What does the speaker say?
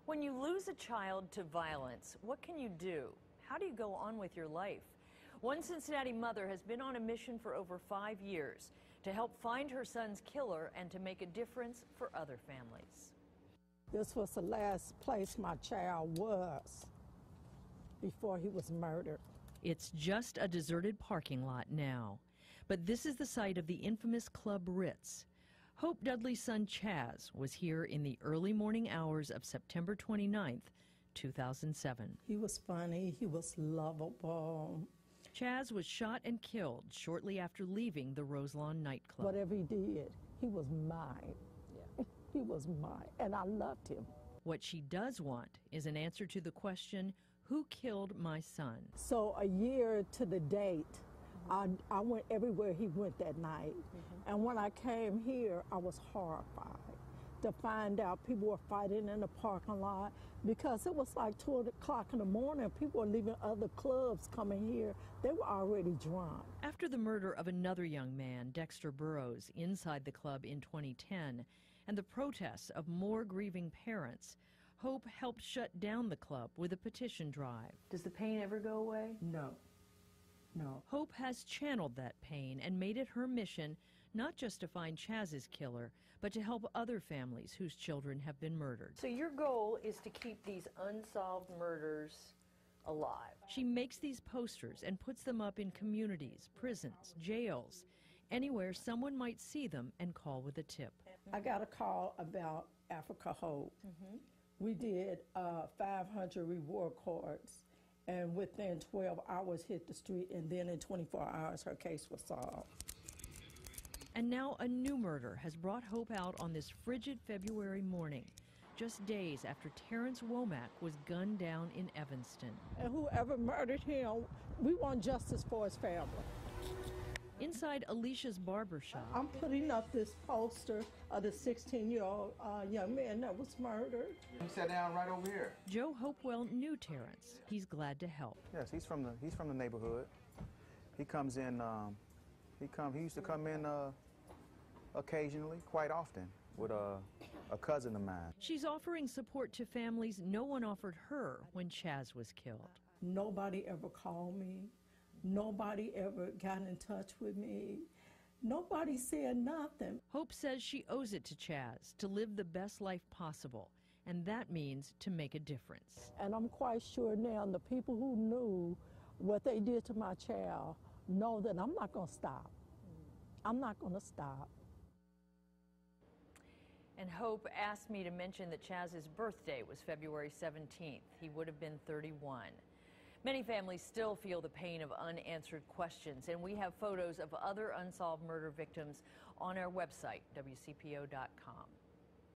When you lose a child to violence, what can you do? How do you go on with your life? One Cincinnati mother has been on a mission for over 5 years to help find her son's killer and to make a difference for other families. This was the last place my child was before he was murdered. It's just a deserted parking lot now, but this is the site of the infamous Club Ritz. Hope Dudley's son Chaz was here in the early morning hours of September 29th, 2007. He was funny, he was lovable. Chaz was shot and killed shortly after leaving the Roselawn nightclub. Whatever he did, he was mine. Yeah. He was mine, and I loved him. What she does want is an answer to the question, who killed my son? So a year to the date, I went everywhere he went that night. And when I came here, I was horrified to find out people were fighting in the parking lot because it was like 2 o'clock in the morning. People were leaving other clubs coming here. They were already drunk. After the murder of another young man, Dexter Burrows, inside the club in 2010, and the protests of more grieving parents, Hope helped shut down the club with a petition drive. Does the pain ever go away? No. No. Hope has channeled that pain and made it her mission not just to find Chaz's killer, but to help other families whose children have been murdered. So your goal is to keep these unsolved murders alive. She makes these posters and puts them up in communities, prisons, jails, anywhere someone might see them and call with a tip. I got a call about Africa Hope. We did 500 reward cards. And within 12 hours hit the street, and then in 24 hours her case was solved. And now a new murder has brought Hope out on this frigid February morning, just days after Terrence Womack was gunned down in Evanston. And whoever murdered him, we want justice for his family. Inside Alicia's barbershop, I'm putting up this poster of the 16-year-old young man that was murdered. He sat down right over here. Joe Hopewell knew Terrence. He's glad to help. Yes, he's from the neighborhood. He comes in. He used to come in occasionally, quite often, with a cousin of mine. She's offering support to families no one offered her when Chaz was killed. Nobody ever called me. Nobody ever got in touch with me. Nobody said nothing. Hope says she owes it to Chaz to live the best life possible, and that means to make a difference. And I'm quite sure now the people who knew what they did to my child know that I'm not going to stop. I'm not going to stop. And Hope asked me to mention that Chaz's birthday was February 17th. He would have been 31. Many families still feel the pain of unanswered questions, and we have photos of other unsolved murder victims on our website, Wcpo.com.